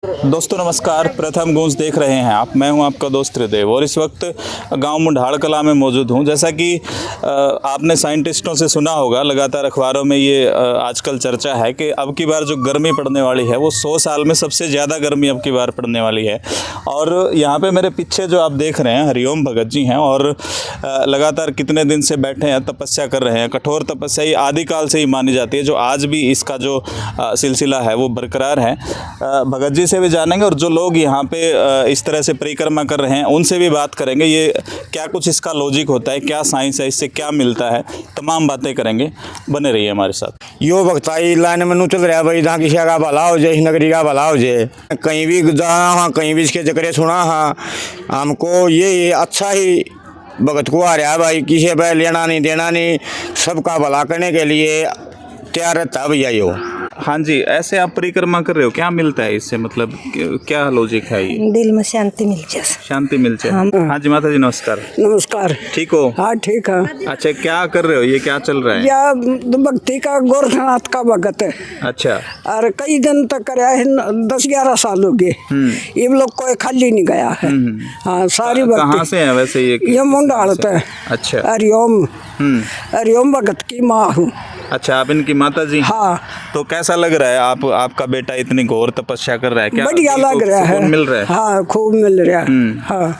दोस्तों नमस्कार, प्रथम गूंज देख रहे हैं आप। मैं हूं आपका दोस्त त्रिदेव और इस वक्त गांव मुंडाल कला में मौजूद हूं। जैसा कि आपने साइंटिस्टों से सुना होगा, लगातार अखबारों में ये आजकल चर्चा है कि अब की बार जो गर्मी पड़ने वाली है वो 100 साल में सबसे ज़्यादा गर्मी अब की बार पड़ने वाली है। और यहाँ पे मेरे पीछे जो आप देख रहे हैं हरिओम भगत जी हैं और लगातार कितने दिन से बैठे हैं, तपस्या कर रहे हैं। कठोर तपस्या ये आदिकाल से ही मानी जाती है, जो आज भी इसका जो सिलसिला है वो बरकरार है। भगत जी से भी जानेंगे और जो लोग यहाँ पे इस तरह से परिक्रमा कर रहे हैं उनसे भी बात करेंगे। ये क्या कुछ इसका लॉजिक होता है, क्या साइंस है, इससे क्या मिलता है, तमाम बातें करेंगे। बने रहिए हमारे साथ। यो भक्ताई लाइन में चल रहा भाई, जहाँ किसी का भला हो जाए, इस नगरी का भला हो जाए। कहीं भी जाना हाँ, कहीं भी इसके चक्रे सुना हाँ, हमको ये अच्छा ही भगत को आ रहा है भाई। किसी पे लेना नहीं देना नहीं, सबका भला करने के लिए तैयार रहता है भैया यो। हाँ जी, ऐसे आप परिक्रमा कर रहे हो, क्या मिलता है इससे, मतलब क्या लॉजिक है ये? दिल में शांति मिल जाए। शांति मिल जाए। हाँ जी माता जी नमस्कार। नमस्कार। ठीक हो? हाँ ठीक है। अच्छा, क्या कर रहे हो, ये क्या चल रहा है? या भक्ति का गोरखनाथ का भगत है। अच्छा। और कई दिन तक कराया है, 10-11 साल हो गए। ये लोग कोई खाली नहीं गया है। हाँ सारी भक्ति। कहाँ से है वैसे ये मुंडाल है। अच्छा। हरिओम भगत की माँ हूँ। अच्छा, आप इनकी माता जी? हाँ। तो कैसा लग रहा है, आपका बेटा इतनी घोर तपस्या कर रहा है, क्या बढ़िया लग रहा है? मिल रहा है? हाँ खूब मिल रहा है। हाँ।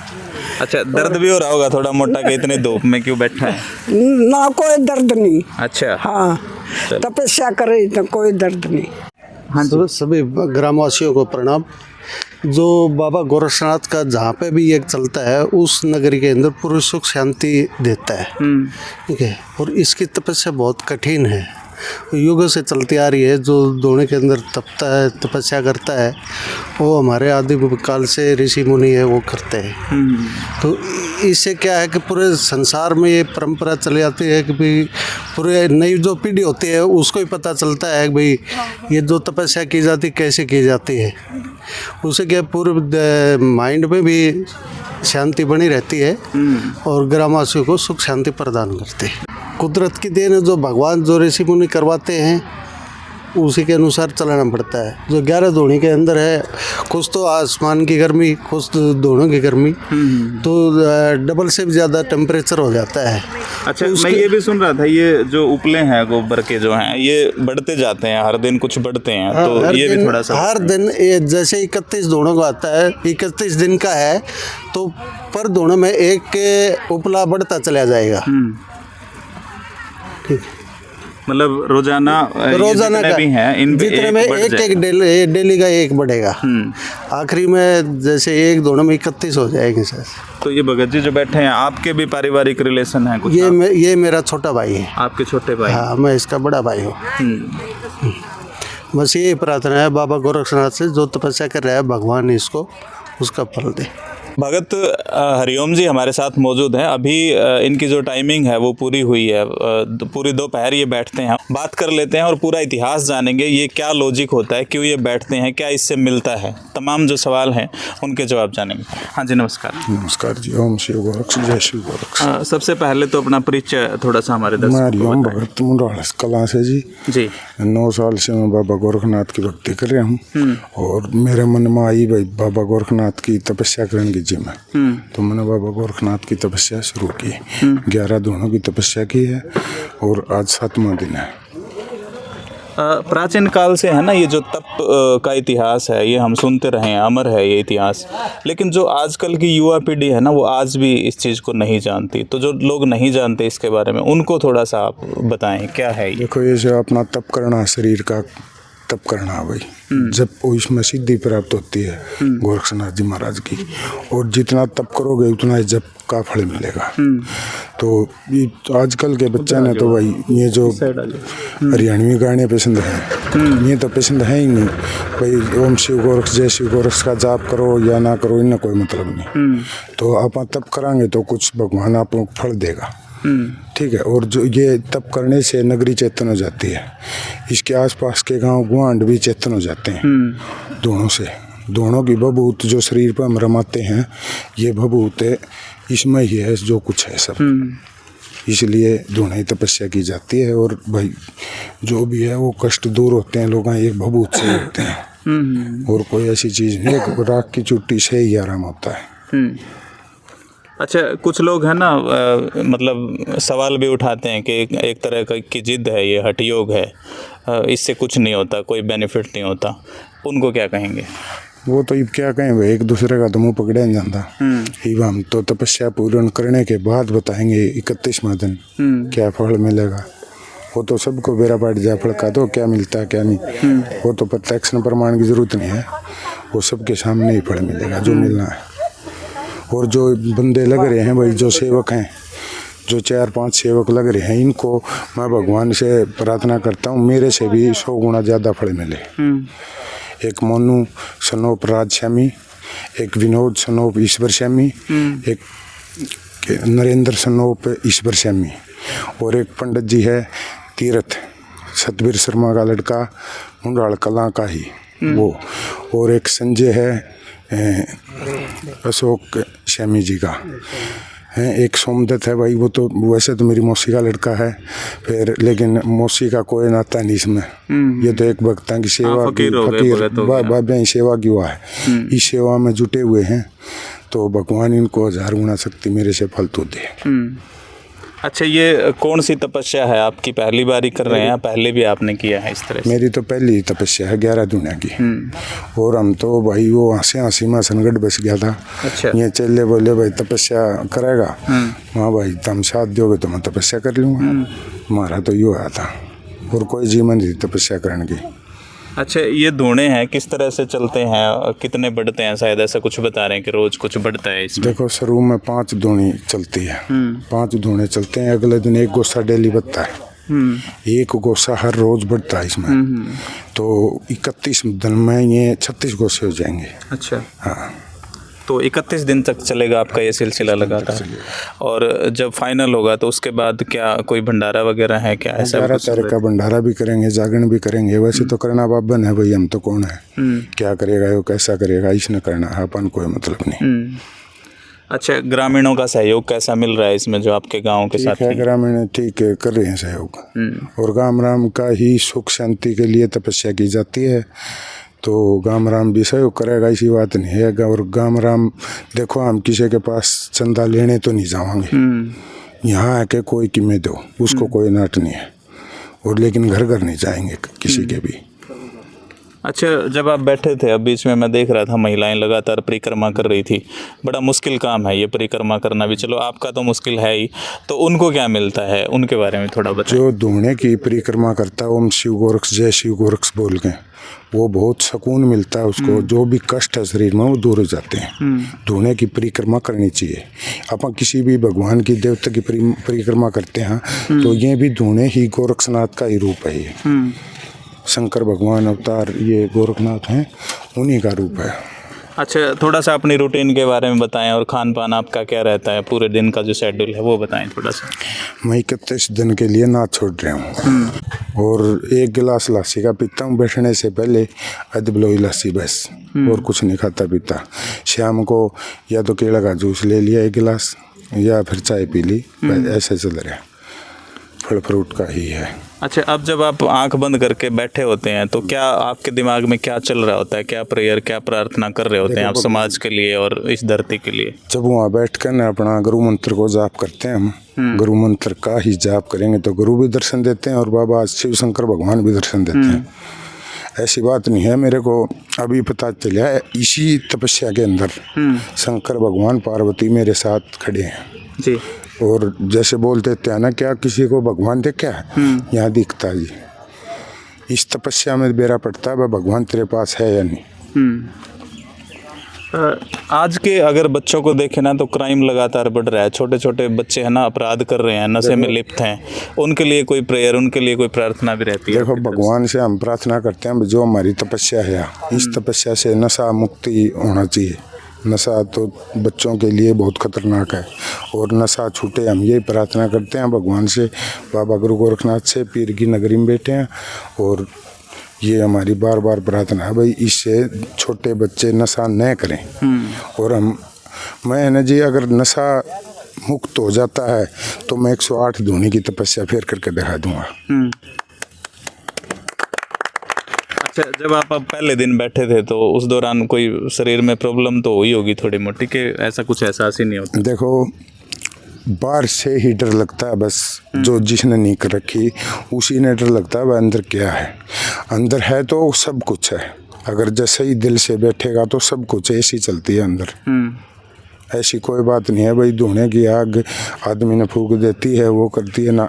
अच्छा, दर्द भी हो रहा होगा थोड़ा मोटा कि इतने धूप में क्यों बैठा है? ना कोई दर्द नहीं। अच्छा। हाँ तपस्या करे तो कोई दर्द नहीं। हाँ जी। सभी ग्रामवासियों को प्रणाम। जो बाबा गोरखनाथ का जहाँ पे भी ये चलता है उस नगरी के अंदर पूरी सुख शांति देता है। ठीक है। और इसकी तपस्या बहुत कठिन है, युगों से चलती आ रही है। जो दोने के अंदर तपता है, तपस्या करता है, वो हमारे आदि काल से ऋषि मुनि है वो करते हैं। तो इससे क्या है कि पूरे संसार में ये परंपरा चली आती है कि भाई पूरे नई जो पीढ़ी होती है उसको ही पता चलता है कि भाई ये जो तपस्या की जाती कैसे की जाती है। उससे क्या पूरे माइंड में भी शांति बनी रहती है और ग्रामवासियों को सुख शांति प्रदान करती है। कुदरत की देन है, जो भगवान जो ऋषि मुनि करवाते हैं उसी के अनुसार चलाना पड़ता है। जो 11 धोनी के अंदर है, कुछ तो आसमान की गर्मी, कुछ तो दोनों की गर्मी, तो डबल से भी ज़्यादा टेम्परेचर हो जाता है। अच्छा, मैं ये भी सुन रहा था, ये जो उपले हैं गोबर के जो हैं ये बढ़ते जाते हैं, हर दिन कुछ बढ़ते हैं। हाँ, तो ये भी थोड़ा सा हर दिन ये जैसे 31 धोनों का आता है, 31 दिन का है तो पर धोनों में एक उपला बढ़ता चला जाएगा। ठीक, मतलब रोजाना का भी हैं इन जितने में एक डेली का एक बढ़ेगा। आखिरी में जैसे एक दोनों में 31 हो जाएंगे सर। तो ये भगत जी जो बैठे हैं, आपके भी पारिवारिक रिलेशन है कुछ? ये मेरा छोटा भाई है। आपके छोटे भाई? हाँ, मैं इसका बड़ा भाई हूँ। बस ये प्रार्थना है बाबा गोरखनाथ से, जो तपस्या कर रहा है भगवान इसको उसका फल दे। भगत हरिओम जी हमारे साथ मौजूद हैं। अभी इनकी जो टाइमिंग है वो पूरी हुई है, पूरी दोपहर ये बैठते हैं। बात कर लेते हैं और पूरा इतिहास जानेंगे, ये क्या लॉजिक होता है, क्यों ये बैठते हैं, क्या इससे मिलता है, तमाम जो सवाल हैं उनके जवाब जानेंगे। हाँ जी नमस्कार। नमस्कार जी। ओम शिव गोरक्ष, जय शिव गोरक्ष। सबसे पहले तो अपना परिचय थोड़ा सा हमारे दर्शकों को बताएं। हरिओम भगत मुंडाल कला से जी। 9 साल से मैं बाबा गोरखनाथ की भक्ति कर रहा हूँ और मेरे मन में आई भाई बाबा गोरखनाथ की तपस्या करने की जिम्मे, तो मैंने बाबा गोरखनाथ की तपस्या शुरू की। 11 धोनों की तपस्या की है और आज 7वां दिन है। प्राचीन काल से है ना ये जो तप का इतिहास है, ये हम सुनते रहे हैं, अमर है ये इतिहास। लेकिन जो आजकल की युवा पीढ़ी है ना वो आज भी इस चीज़ को नहीं जानती। तो जो लोग नहीं जानते इसके बारे में उनको थोड़ा सा आप बताएं, क्या है ये? देखो, ये जो अपना तप करना, शरीर का तप करना भाई, जब इसमें सिद्धि प्राप्त होती है गोरखनाथ जी महाराज की, और जितना तप करोगे उतना जप का फल मिलेगा। तो ये आजकल के बच्चे ने तो भाई ये जो हरियाणवी गाने पसंद हैं, ये तो पसंद है ही नहीं भाई। ओम शिव गोरक्ष, जय शिव गोरक्ष का जाप करो या ना करो, इनका कोई मतलब नहीं। तो आप तप करांगे तो कुछ भगवान आप लोग फल देगा। ठीक है। और जो ये तप करने से नगरी चेतन हो जाती है, इसके आसपास के गांव गुआंढ भी चेतन हो जाते हैं दोनों से। दोनों की भभूत जो शरीर पर हम रमाते हैं, ये भभूत इसमें ही है जो कुछ है सब। इसलिए दोनों ही तपस्या की जाती है और भाई जो भी है वो कष्ट दूर होते हैं, लोग एक भभूत से होते हैं। और कोई ऐसी चीज़ नहीं है, राख की चुट्टी से ही आराम होता है। अच्छा, कुछ लोग हैं ना मतलब सवाल भी उठाते हैं कि एक तरह की जिद है, ये हठ योग है, इससे कुछ नहीं होता, कोई बेनिफिट नहीं होता, उनको क्या कहेंगे? वो तो अब क्या कहें भाई, एक दूसरे का तो मुँह पकड़े नहीं जाता। अब हम तो तपस्या पूर्ण करने के बाद बताएंगे 31वां दिन क्या फल मिलेगा। वो तो सबको बेरा पाट जा फल का, तो क्या मिलता है क्या नहीं, वो तो प्रत्यक्ष प्रमाण की जरूरत नहीं है, वो सबके सामने ही फल मिलेगा जो मिलना है। और जो बंदे लग रहे हैं भाई, जो सेवक हैं, जो 4-5 सेवक लग रहे हैं, इनको मैं भगवान से प्रार्थना करता हूँ मेरे से भी 100 गुना ज़्यादा फल मिले। एक मोनू सनोप राज श्यामी, एक विनोद सनोप ईश्वर श्यामी, एक नरेंद्र सनोप ईश्वर श्यामी, और एक पंडित जी है तीरथ सतबीर शर्मा का लड़का, मुंडाल कला का ही वो, और एक संजय है अशोक श्यामी जी का है, एक सोमदत्त है भाई, वो तो वैसे तो मेरी मौसी का लड़का है फिर, लेकिन मौसी का कोई नाता नहीं इसमें, ये तो एक भक्ता की सेवा, फकीर बाबा ही सेवा की हुआ है, इस सेवा में जुटे हुए हैं, तो भगवान इनको 1000 गुना शक्ति मेरे से फल तो दे। अच्छा, ये कौन सी तपस्या है आपकी? पहली बारी कर रहे हैं, पहले भी आपने किया है इस तरह से? मेरी तो पहली तपस्या है 11 दुनिया की। और हम तो भाई वो हंसी में संकट बस गया था। अच्छा। ये चले बोले भाई तपस्या करेगा, हाँ भाई तुम साथ दोगे तो मैं तपस्या कर लूँगा। हमारा तो ये आया था, और कोई जीवन थी तपस्या करने की। अच्छा, ये धुएं हैं किस तरह से चलते हैं, कितने बढ़ते हैं? शायद ऐसा कुछ बता रहे हैं कि रोज कुछ बढ़ता है इसमें। देखो शुरू में 5 धुनी चलती है, 5 धुने चलते हैं, अगले दिन एक गोसा डेली बढ़ता है, एक गोसा हर रोज बढ़ता है इसमें, तो 31 दिन में ये 36 गोसे हो जाएंगे। अच्छा, हाँ, तो 31 दिन तक चलेगा आपका ये सिलसिला लगातार, और जब फाइनल होगा तो उसके बाद क्या कोई भंडारा वगैरह है क्या? ऐसा 11 तारीख का भंडारा भी करेंगे, जागरण भी करेंगे। वैसे तो करना बाबन है भाई, हम तो कौन है, क्या करेगा वो, कैसा करेगा, इसने करना है, अपन कोई मतलब नहीं। अच्छा, ग्रामीणों का सहयोग कैसा मिल रहा है इसमें, जो आपके गाँव के साथ? ग्रामीण ठीक है, कर रहे हैं सहयोग, और गाम राम का ही सुख शांति के लिए तपस्या की जाती है, तो गाम राम भी सहयोग करेगा, ऐसी बात नहीं है। और गाम राम देखो, हम किसी के पास चंदा लेने तो नहीं जाएंगे, यहाँ आके कोई कीमत दो उसको कोई नाट नहीं है, और लेकिन घर घर नहीं जाएंगे किसी के भी। अच्छा, जब आप बैठे थे अब बीच में मैं देख रहा था महिलाएं लगातार परिक्रमा कर रही थी, बड़ा मुश्किल काम है ये परिक्रमा करना भी, चलो आपका तो मुश्किल है ही, तो उनको क्या मिलता है उनके बारे में थोड़ा बताएं। जो धुने की परिक्रमा करता है, ओम शिव गोरक्ष जय शिव गोरक्ष बोल के, वो बहुत सुकून मिलता है उसको, जो भी कष्ट है शरीर में वो दूर हो जाते हैं। धुने की परिक्रमा करनी चाहिए। अपन किसी भी भगवान की देवता की परिक्रमा करते हैं तो ये भी धुने ही गोरक्षनाथ का ही रूप है। ये शंकर भगवान अवतार ये गोरखनाथ हैं, उन्हीं का रूप है। अच्छा, थोड़ा सा अपनी रूटीन के बारे में बताएं, और खान पान आपका क्या रहता है, पूरे दिन का जो शेड्यूल है वो बताएं थोड़ा सा। मैं 31 दिन के लिए ना छोड़ रहा हूँ, और 1 गिलास लस्सी का पीता हूँ बैठने से पहले, अदबलोई लस्सी बस, और कुछ नहीं खाता पीता। शाम को या तो केला का जूस ले लिया 1 गिलास, या फिर चाय पी ली, ऐसे चल रहा है, फल फ्रूट का ही है। अच्छा, अब जब आप आंख बंद करके बैठे होते हैं तो क्या आपके दिमाग में क्या चल रहा होता है, क्या प्रेयर, क्या प्रार्थना कर रहे होते हैं आप समाज के लिए और इस धरती के लिए? जब वहाँ बैठ कर ना अपना गुरु मंत्र को जाप करते हैं हम, गुरु मंत्र का ही जाप करेंगे तो गुरु भी दर्शन देते हैं, और बाबा शिव शंकर भगवान भी दर्शन देते हैं। ऐसी बात नहीं है, मेरे को अभी पता चला है इसी तपस्या के अंदर शंकर भगवान पार्वती मेरे साथ खड़े हैं जी। और जैसे बोल देते हैं ना, क्या किसी को भगवान देखा है, यहाँ दिखता है जी। इस तपस्या में बेरा पड़ता है वह भगवान तेरे पास है या नहीं। आज के अगर बच्चों को देखें ना तो क्राइम लगातार बढ़ रहा है, छोटे छोटे बच्चे हैं ना अपराध कर रहे हैं, नशे में लिप्त हैं, उनके लिए कोई प्रेयर, उनके लिए कोई प्रार्थना भी रहती है? देखो, भगवान से हम प्रार्थना करते हैं जो हमारी तपस्या है, इस तपस्या से नशा मुक्ति होना चाहिए। नशा तो बच्चों के लिए बहुत खतरनाक है, और नशा छूटे हम यही प्रार्थना करते हैं भगवान से, बाबा गुरु गोरखनाथ से, पीर की नगरी में बैठे हैं, और ये हमारी बार बार प्रार्थना है भाई इससे छोटे बच्चे नशा न करें। और मैं ना जी, अगर नशा मुक्त हो जाता है तो मैं 108 धुनी की तपस्या फिर करके दिखा दूंगा। अच्छा, जब आप पहले दिन बैठे थे तो उस दौरान कोई शरीर में प्रॉब्लम तो हुई होगी थोड़ी मोटी, कि ऐसा कुछ एहसास ही नहीं होता? देखो बाहर से ही डर लगता है, बस जो जिसने नहीं कर रखी उसी ने डर लगता है वह अंदर क्या है। अंदर है तो सब कुछ है, अगर जैसे ही दिल से बैठेगा तो सब कुछ ऐसी चलती है अंदर। ऐसी कोई बात नहीं है भाई धुएं की आग आदमी ने फूंक देती है वो करती है ना,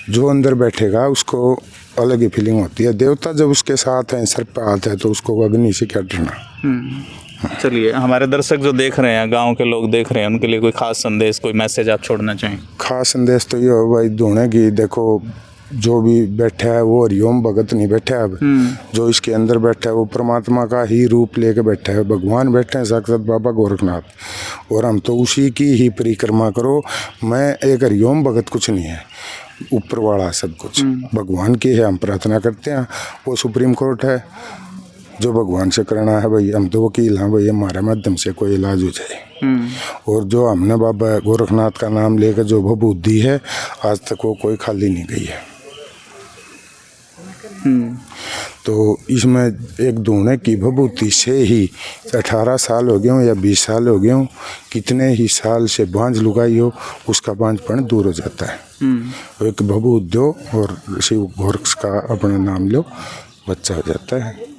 जो अंदर बैठेगा उसको अलग ही फीलिंग होती है। देवता जब उसके साथ हैं, सर पे हाथ है, तो उसको अग्नि से क्या डरना। चलिए, हमारे दर्शक जो देख रहे हैं, गांव के लोग देख रहे हैं, उनके लिए कोई खास संदेश, कोई मैसेज आप छोड़ना चाहें? खास संदेश तो ये हो भाई धुएं की, देखो जो भी बैठा है वो हरिओम भगत नहीं बैठा है, अब जो इसके अंदर बैठा है वो परमात्मा का ही रूप लेके बैठा है, भगवान बैठे हैं साक्षात बाबा गोरखनाथ, और हम तो उसी की ही परिक्रमा करो। मैं एक हरिओम भगत कुछ नहीं है, ऊपर वाला सब कुछ भगवान की है, हम प्रार्थना करते हैं, वो सुप्रीम कोर्ट है, जो भगवान से करना है भाई, हम तो वकील हैं भाई, हमारे माध्यम से कोई इलाज हो जाए। और जो हमने बाबा गोरखनाथ का नाम लेकर जो भभूति है आज तक वो कोई खाली नहीं गई है। तो इसमें एक धुएं की भभूति से ही 18 साल हो गए हों या 20 साल हो गए हों, कितने ही साल से बांझ लुगाई हो, उसका बांझपन दूर हो जाता है। एक भभूत दो और शिव गोरक्ष का अपना नाम लो, बच्चा हो जाता है।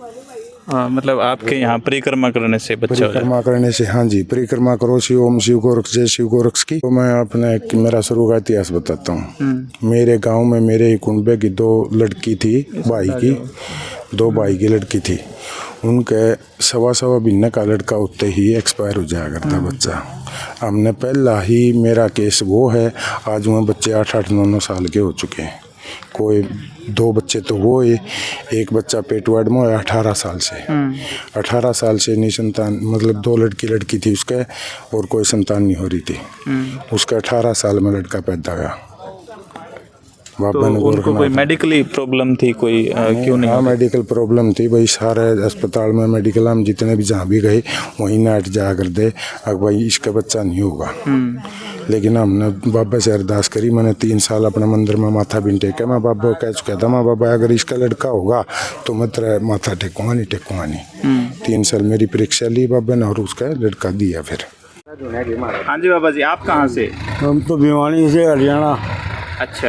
मतलब आपके यहाँ परिक्रमा करने से बच्चा हो जाता है? परिक्रमा करने से, हाँ जी, परिक्रमा करो शिव ओम शिव गोरक्ष जय शिव गोरक्ष की। तो मैं अपने मेरा शुरू का इतिहास बताता हूँ। मेरे गांव में मेरे ही कुंबे की 2 लड़की थी, भाई की 2 भाई की लड़की थी, उनके 1.25 महीने का लड़का होते ही एक्सपायर हो जाया करता बच्चा। हमने पहला ही, मेरा केस वो है, आज वह बच्चे 8-8, 9-9 साल के हो चुके हैं। कोई 2 बच्चे तो वो है, एक बच्चा पेटवाड़ में है 18 साल से। 18 साल से नहीं संतान, मतलब 2 लड़की थी उसके, और कोई संतान नहीं हो रही थी। उसका 18 साल में लड़का पैदा हुआ। बाबा ने उनको कोई मेडिकली प्रॉब्लम थी कोई? क्यों नहीं? हाँ, मेडिकल प्रॉब्लम थी भाई, सारे अस्पताल में मेडिकल हम जितने भी जहाँ भी गए वहीं नाट जा कर दे, अब भाई इसका बच्चा नहीं होगा। लेकिन हमने बाबा से अरदास करी, मैंने 3 साल अपने मंदिर में माथा भी टेका। मैं बाबा को कह चुका था, मैं बाबा अगर इसका लड़का होगा तो मैं तेरा माथा टेकूंगा नहीं। 3 साल मेरी परीक्षा ली बाबा ने और उसका लड़का दिया फिर। हाँ जी बाबा जी, आप कहाँ से? हम तो भिवानी से, हरियाणा। अच्छा,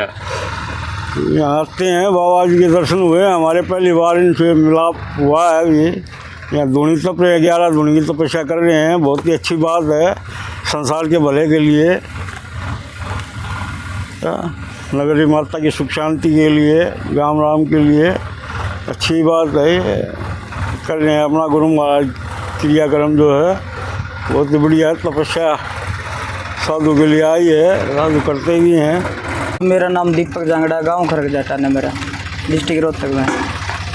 यहाँ आते हैं, बाबा जी के दर्शन हुए हमारे, पहली बार इनसे मिलाप हुआ है। ये यहाँ दूनी तप 11 दूनी की तपस्या कर रहे हैं, बहुत ही अच्छी बात है संसार के भले के लिए, नगरी माता की सुख शांति के लिए, राम राम के लिए अच्छी बात है। कर रहे हैं अपना गुरु महाराज क्रियाक्रम जो है बहुत ही बढ़िया तपस्या साधु के लिए आई है, साधु करते भी हैं। मेरा नाम दीपक जांगड़ा, गांव खरग जाटा है मेरा, डिस्ट्रिक्ट रोहतक में।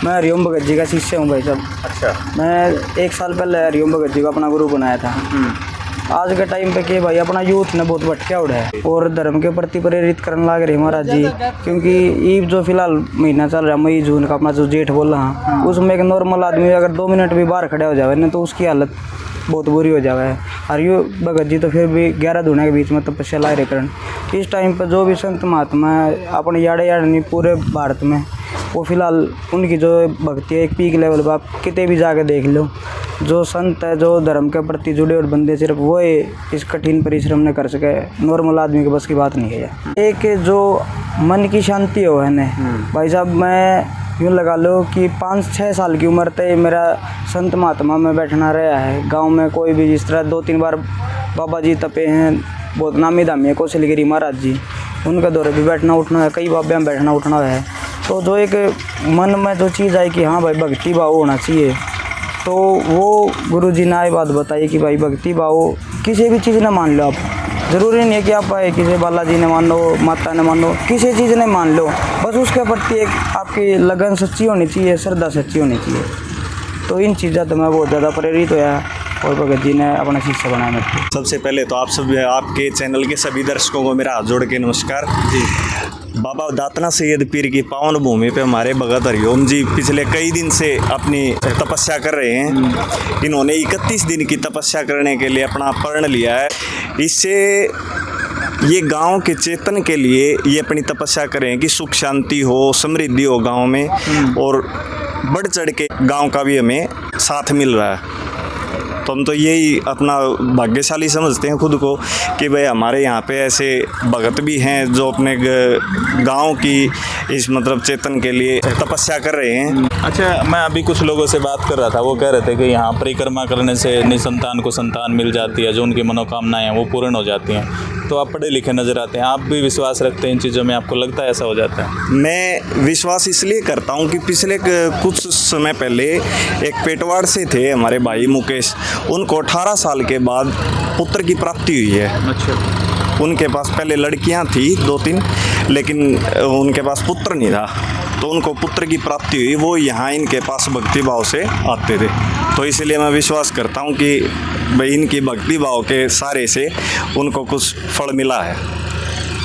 मैं हरिओम भगत जी का शिष्य हूँ भाई साहब। अच्छा। मैं 1 साल पहले हरिओम भगत जी को अपना गुरु बनाया था। आज के टाइम पे कि भाई अपना यूथ ने बहुत भटका उड़ा है और धर्म के प्रति प्रेरित करने लग रहे महाराज जी, क्योंकि ये जो फिलहाल महीना चल रहा है मई जून का, अपना जो जेठ बोल रहा, उसमें एक नॉर्मल आदमी अगर 2 मिनट भी बाहर खड़े हो जाए ना तो उसकी हालत बहुत बुरी हो जावा है। हरिओम भगत जी तो फिर भी 11 धुने के बीच में तपस्या ला रहे करण। इस टाइम पर जो भी संत महात्मा अपने याड़े नहीं पूरे भारत में, वो फिलहाल उनकी जो भक्ति है एक पीक लेवल पर, आप कितने भी जाके देख लो, जो संत है जो धर्म के प्रति जुड़े और बंदे सिर्फ वो इस कठिन परिश्रम ने कर सके, नॉर्मल आदमी के बस की बात नहीं है। एक जो मन की शांति हो है ना भाई साहब, मैं यूँ लगा लो कि 5-6 साल की उम्र तक मेरा संत महात्मा में बैठना रहा है। गांव में कोई भी जिस तरह 2-3 बार बाबा जी तपे हैं, बहुत नामी दामी है, कौशलगिरी महाराज जी, उनके दौरे भी बैठना उठना है, कई बाबे में बैठना उठना है। तो जो एक मन में जो चीज़ आई कि हाँ भाई भक्ति भाव होना चाहिए, तो वो गुरुजी ने ये बात बताई कि भाई भक्ति भाव किसी भी चीज़ ने मान लो आप, ज़रूरी नहीं है कि आप किसी बालाजी ने मान लो, माता ने मान लो, किसी चीज़ ने मान लो, बस उसके प्रति एक आपकी लगन सच्ची होनी चाहिए, श्रद्धा सच्ची होनी चाहिए। तो इन चीज़ों तो मैं बहुत ज़्यादा प्रेरित होया और भगत जी ने अपना शिष्य बनाया मेरे को। सबसे पहले तो आप सब आपके चैनल के सभी दर्शकों को मेरा हाथ जोड़ के नमस्कार जी। बाबा दातना सैयद पीर की पावन भूमि पे हमारे भगत हरिओम जी पिछले कई दिन से अपनी तपस्या कर रहे हैं। इन्होंने 31 दिन की तपस्या करने के लिए अपना प्रण लिया है। इससे ये गांव के चेतन के लिए ये अपनी तपस्या करें कि सुख शांति हो, समृद्धि हो गांव में, और बढ़ चढ़ के गांव का भी हमें साथ मिल रहा है। तो हम तो यही अपना भाग्यशाली समझते हैं खुद को कि भाई हमारे यहाँ पे ऐसे भगत भी हैं जो अपने गांव की इस मतलब चेतन के लिए तपस्या कर रहे हैं। अच्छा, मैं अभी कुछ लोगों से बात कर रहा था, वो कह रहे थे कि यहाँ परिक्रमा करने से निसंतान को संतान मिल जाती है, जो उनकी मनोकामनाएं हैं वो पूर्ण हो जाती हैं। तो आप पढ़े लिखे नज़र आते हैं, आप भी विश्वास रखते हैं इन चीज़ों में, आपको लगता है ऐसा हो जाता है? मैं विश्वास इसलिए करता हूँ कि पिछले कुछ समय पहले एक पेटवाड़ से थे हमारे भाई मुकेश, उनको 18 साल के बाद पुत्र की प्राप्ति हुई है। अच्छा। उनके पास पहले लड़कियां थी 2-3, लेकिन उनके पास पुत्र नहीं था, तो उनको पुत्र की प्राप्ति हुई। वो यहाँ इनके पास भक्ति भाव से आते थे, तो इसलिए मैं विश्वास करता हूँ कि भाई इनकी भक्ति भाव के सारे से उनको कुछ फल मिला है।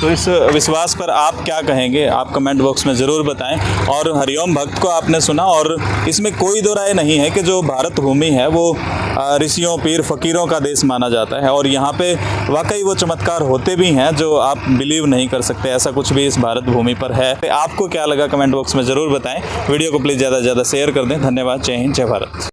तो इस विश्वास पर आप क्या कहेंगे, आप कमेंट बॉक्स में ज़रूर बताएं। और हरिओम भक्त को आपने सुना, और इसमें कोई दो राय नहीं है कि जो भारत भूमि है वो ऋषियों, पीर, फ़कीरों का देश माना जाता है, और यहाँ पे वाकई वो चमत्कार होते भी हैं जो आप बिलीव नहीं कर सकते। ऐसा कुछ भी इस भारत भूमि पर है। आपको क्या लगा कमेंट बॉक्स में ज़रूर बताएँ। वीडियो को प्लीज़ ज़्यादा से ज़्यादा शेयर कर दें। धन्यवाद। जय हिंद, जय भारत।